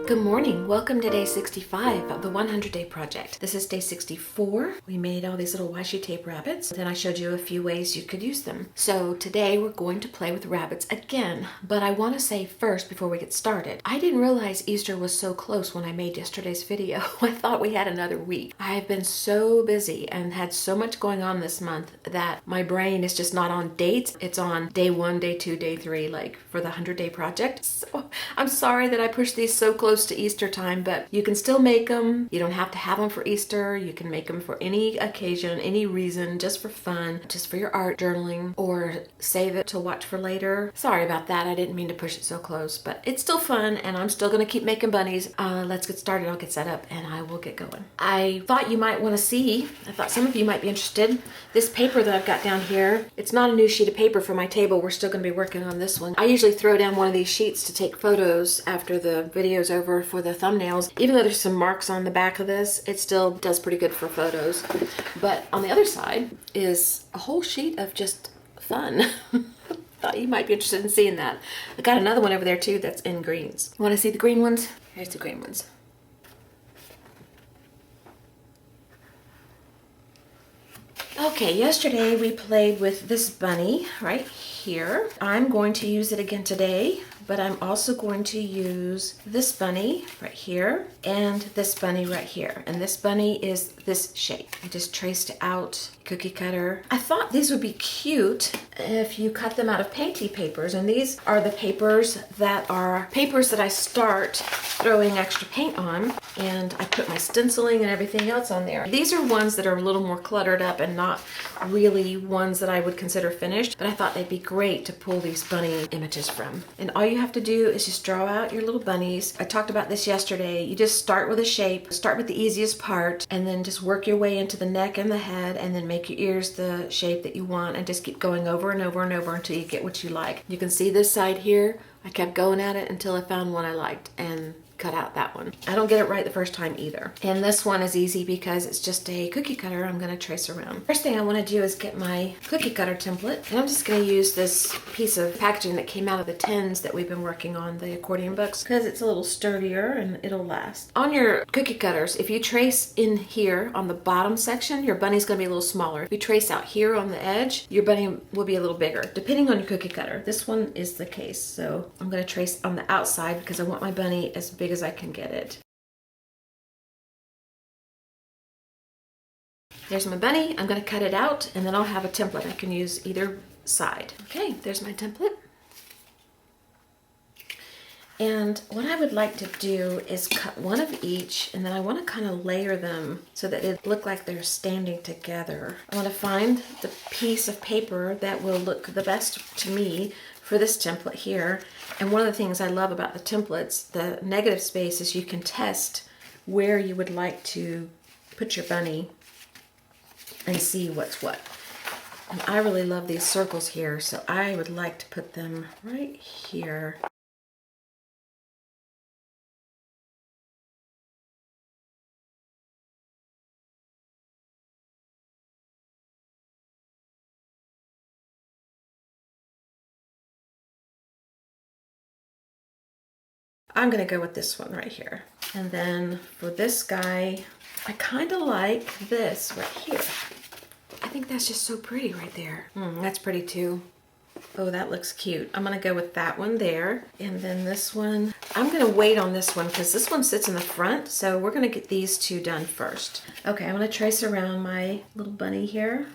Good morning. Welcome to day 65 of the 100-day project. This is day 64. We made all these little washi tape rabbits. Then I showed you a few ways you could use them. So today we're going to play with rabbits again. But I want to say first, before we get started, I didn't realize Easter was so close when I made yesterday's video. I thought we had another week. I've been so busy and had so much going on this month that my brain is just not on dates. It's on day 1, day 2, day 3, like for the 100-day project. So I'm sorry that I pushed these so close to Easter time, but you can still make them. You don't have to have them for Easter. You can make them for any occasion, any reason, just for fun, just for your art journaling, or save it to watch for later. Sorry about that. I didn't mean to push it so close, but it's still fun and I'm still gonna keep making bunnies. Let's get started. I'll get set up and I will get going. I thought you might want to see, I thought some of you might be interested, this paper that I've got down here. It's not a new sheet of paper for my table. We're still gonna be working on this one. I usually throw down one of these sheets to take photos after the video's over for the thumbnails. Even though there's some marks on the back of this, it still does pretty good for photos. But on the other side is a whole sheet of just fun. Thought you might be interested in seeing that. I got another one over there too that's in greens. Want to see the green ones? Here's the green ones. Okay, yesterday we played with this bunny right here. I'm going to use it again today, but I'm also going to use this bunny right here and this bunny right here. And this bunny is this shape. I just traced out cookie cutter. I thought these would be cute if you cut them out of painty papers. And these are the papers that I start throwing extra paint on. And I put my stenciling and everything else on there. These are ones that are a little more cluttered up and not really ones that I would consider finished, but I thought they'd be great to pull these bunny images from. And all you have to do is just draw out your little bunnies. I talked about this yesterday. You just start with a shape, start with the easiest part, and then just work your way into the neck and the head, and then make your ears the shape that you want, and just keep going over and over and over until you get what you like. You can see this side here. I kept going at it until I found one I liked and cut out that one. I don't get it right the first time either. And this one is easy because it's just a cookie cutter I'm gonna trace around. First thing I wanna do is get my cookie cutter template. And I'm just gonna use this piece of packaging that came out of the tins that we've been working on, the accordion books, because it's a little sturdier and it'll last. On your cookie cutters, if you trace in here on the bottom section, your bunny's gonna be a little smaller. If you trace out here on the edge, your bunny will be a little bigger, depending on your cookie cutter. This one is the case. So I'm gonna trace on the outside because I want my bunny as big as I can get it. There's my bunny. I'm going to cut it out and then I'll have a template. I can use either side. Okay, there's my template. And what I would like to do is cut one of each, and then I want to kind of layer them so that it look like they're standing together. I want to find the piece of paper that will look the best to me for this template here. And one of the things I love about the templates, the negative space, is you can test where you would like to put your bunny and see what's what. And I really love these circles here, so I would like to put them right here. I'm gonna go with this one right here. And then for this guy, I kind of like this right here. I think that's just so pretty right there. That's pretty too. Oh, that looks cute. I'm gonna go with that one there. And then this one, I'm gonna wait on this one because this one sits in the front. So we're gonna get these two done first. Okay, I'm gonna trace around my little bunny here.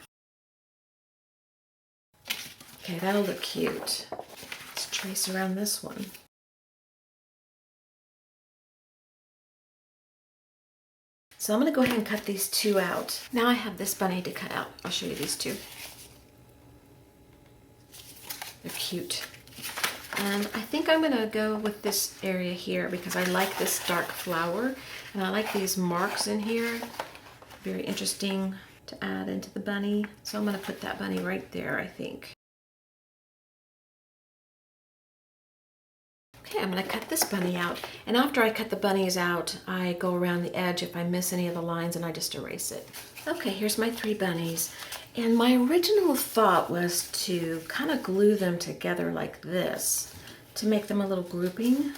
Okay, that'll look cute. Let's trace around this one. So I'm going to go ahead and cut these two out. Now I have this bunny to cut out. I'll show you these two. They're cute. And I think I'm going to go with this area here because I like this dark flower. And I like these marks in here. Very interesting to add into the bunny. So I'm going to put that bunny right there, I think. Okay, I'm going to cut this bunny out, and after I cut the bunnies out, I go around the edge if I miss any of the lines and I just erase it. Okay, here's my 3 bunnies, and my original thought was to kind of glue them together like this to make them a little grouping,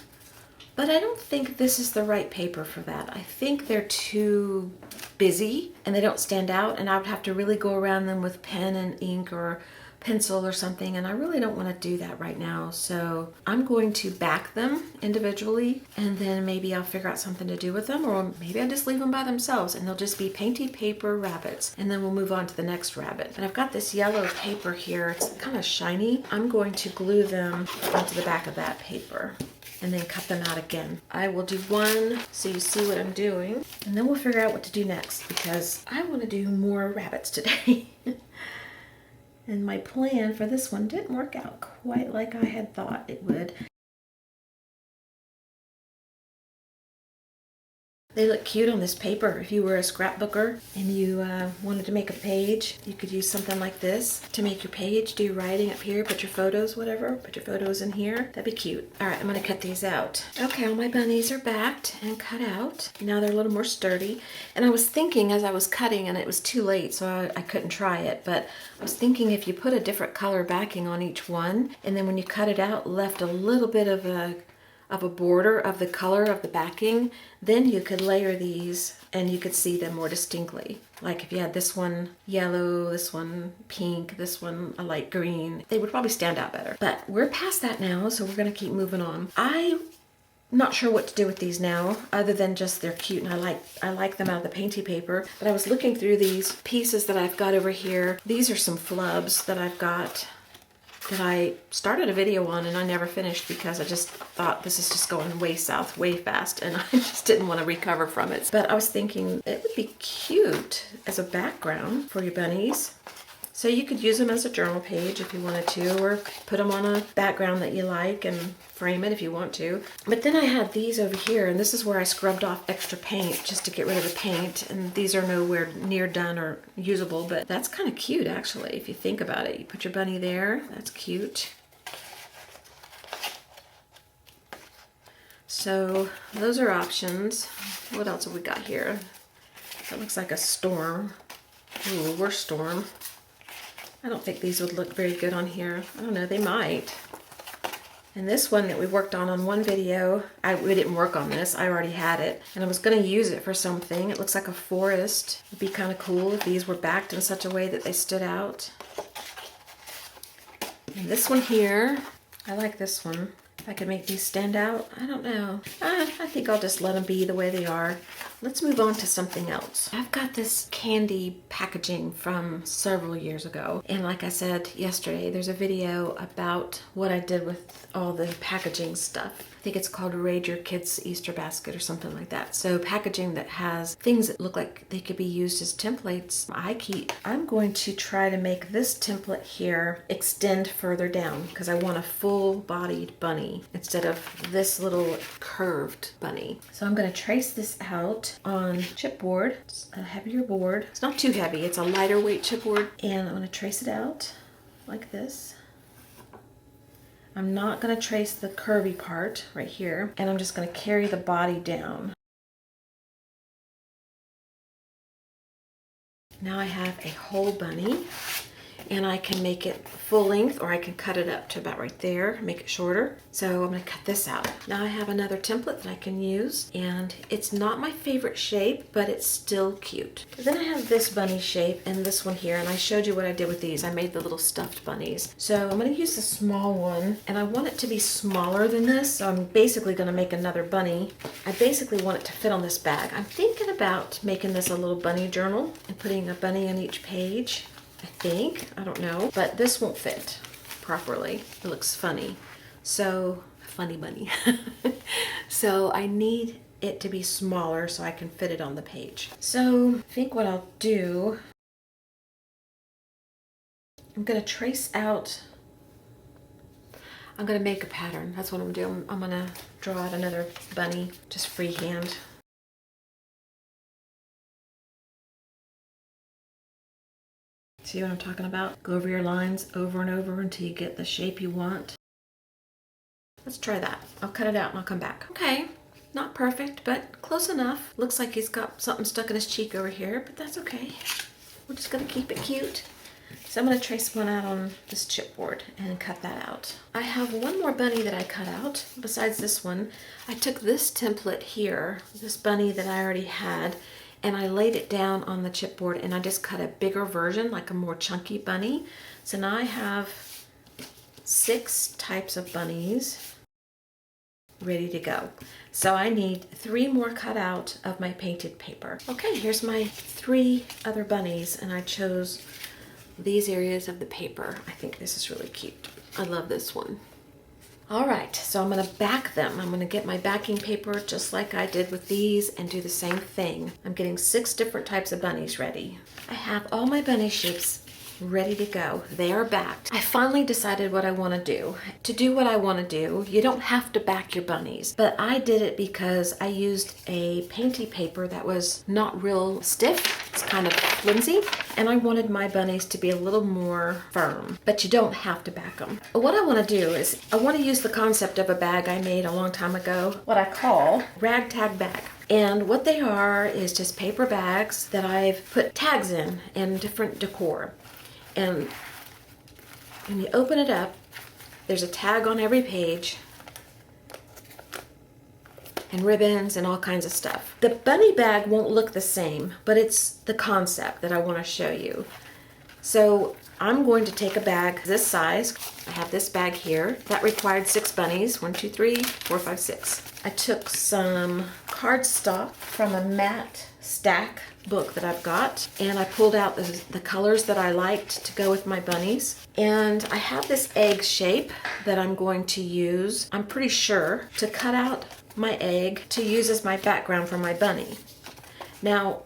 But I don't think this is the right paper for that. I think they're too busy and they don't stand out, and I would have to really go around them with pen and ink or pencil or something, and I really don't want to do that right now. So I'm going to back them individually, and then maybe I'll figure out something to do with them, or maybe I'll just leave them by themselves and they'll just be painted paper rabbits, and then we'll move on to the next rabbit. And I've got this yellow paper here. It's kind of shiny. I'm going to glue them onto the back of that paper and then cut them out again. I will do one so you see what I'm doing, and then we'll figure out what to do next, because I want to do more rabbits today. And my plan for this one didn't work out quite like I had thought it would. They look cute on this paper. If you were a scrapbooker and you wanted to make a page, you could use something like this to make your page. Do your writing up here, put your photos, whatever. Put your photos in here. That'd be cute. All right, I'm gonna cut these out. Okay, all my bunnies are backed and cut out. Now they're a little more sturdy. And I was thinking as I was cutting, and it was too late, so I couldn't try it, but I was thinking if you put a different color backing on each one, and then when you cut it out, left a little bit of a border of the color of the backing, then you could layer these and you could see them more distinctly. Like if you had this one yellow, this one pink, this one a light green, they would probably stand out better. But we're past that now, so we're gonna keep moving on. I'm not sure what to do with these now, other than just they're cute and I like them out of the painty paper. But I was looking through these pieces that I've got over here. These are some flubs that I've got that I started a video on and I never finished because I just thought this is just going way south way fast and I just didn't want to recover from it. But I was thinking it would be cute as a background for your bunnies. So you could use them as a journal page if you wanted to, or put them on a background that you like and frame it if you want to. But then I had these over here, and this is where I scrubbed off extra paint just to get rid of the paint. And these are nowhere near done or usable, but that's kind of cute actually if you think about it. You put your bunny there, that's cute. So those are options. What else have we got here? That looks like a storm. Ooh, worse storm. I don't think these would look very good on here. I don't know, they might. And this one that we worked on one video, we didn't work on this, I already had it. And I was gonna use it for something. It looks like a forest. It'd be kind of cool if these were backed in such a way that they stood out. And this one here, I like this one. If I could make these stand out, I don't know. I think I'll just let them be the way they are. Let's move on to something else. I've got this candy packaging from several years ago. And like I said yesterday, there's a video about what I did with all the packaging stuff. I think it's called Raid Your Kids Easter Basket or something like that. So packaging that has things that look like they could be used as templates. I'm going to try to make this template here extend further down because I want a full-bodied bunny instead of this little curved bunny. So I'm going to trace this out on chipboard. It's a heavier board. It's not too heavy. It's a lighter weight chipboard. And I'm going to trace it out like this. I'm not going to trace the curvy part right here, and I'm just going to carry the body down. Now I have a whole bunny, and I can make it full length or I can cut it up to about right there, make it shorter. So I'm going to cut this out. Now I have another template that I can use, and it's not my favorite shape, but it's still cute. Then I have this bunny shape and this one here, and I showed you what I did with these. I made the little stuffed bunnies. So I'm going to use the small one, and I want it to be smaller than this, so I'm basically going to make another bunny. I basically want it to fit on this bag. I'm thinking about making this a little bunny journal and putting a bunny on each page. I don't know, but this won't fit properly. It looks funny. So, funny bunny. So I need it to be smaller so I can fit it on the page. So I think what I'll do, I'm gonna trace out, I'm gonna make a pattern. That's what I'm doing. I'm gonna draw out another bunny, just freehand. See what I'm talking about? Go over your lines over and over until you get the shape you want. Let's try that. I'll cut it out and I'll come back. Okay, not perfect, but close enough. Looks like he's got something stuck in his cheek over here, but that's okay. We're just gonna keep it cute. So I'm going to trace one out on this chipboard and cut that out. I have one more bunny that I cut out besides this one. I took this template here, this bunny that I already had, and I laid it down on the chipboard and I just cut a bigger version, like a more chunky bunny. So now I have 6 types of bunnies ready to go. So I need 3 more cut out of my painted paper. Okay, here's my 3 other bunnies, and I chose these areas of the paper. I think this is really cute. I love this one. All right, so I'm gonna back them. I'm gonna get my backing paper just like I did with these and do the same thing. I'm getting 6 different types of bunnies ready. I have all my bunny shapes ready to go. They are backed. I finally decided what I want to do. To do what I want to do, you don't have to back your bunnies, but I did it because I used a painty paper that was not real stiff. It's kind of flimsy, and I wanted my bunnies to be a little more firm, but you don't have to back them. But what I want to do is I want to use the concept of a bag I made a long time ago, what I call ragtag bag. And what they are is just paper bags that I've put tags in and different decor. And when you open it up, there's a tag on every page and ribbons and all kinds of stuff. The bunny bag won't look the same, but it's the concept that I want to show you. So I'm going to take a bag this size. I have this bag here. That required 6 bunnies. 1, 2, 3, 4, 5, 6. I took some cardstock from a matte stack book that I've got, and I pulled out the colors that I liked to go with my bunnies. And I have this egg shape that I'm going to use, I'm pretty sure, to cut out my egg to use as my background for my bunny. Now,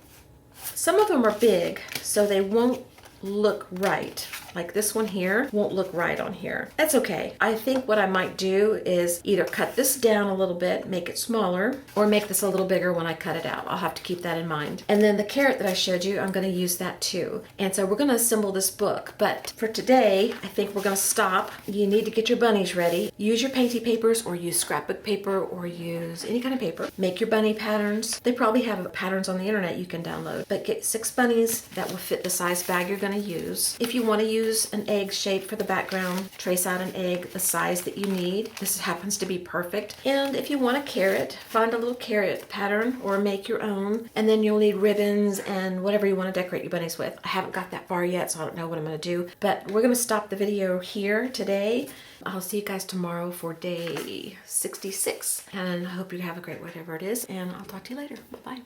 some of them are big, so they won't look right. Like this one here won't look right on here. That's okay. I think what I might do is either cut this down a little bit, make it smaller, or make this a little bigger when I cut it out. I'll have to keep that in mind. And then the carrot that I showed you, I'm going to use that too. And so we're going to assemble this book. But for today, I think we're going to stop. You need to get your bunnies ready. Use your painty papers, or use scrapbook paper, or use any kind of paper. Make your bunny patterns. They probably have patterns on the internet you can download. But get 6 bunnies that will fit the size bag you're going to use. If you want to use an egg shape for the background, trace out an egg the size that you need. This happens to be perfect. And if you want a carrot, find a little carrot pattern or make your own. And then you'll need ribbons and whatever you want to decorate your bunnies with. I haven't got that far yet, so I don't know what I'm going to do. But we're going to stop the video here today. I'll see you guys tomorrow for day 66. And I hope you have a great whatever it is. And I'll talk to you later. Bye-bye.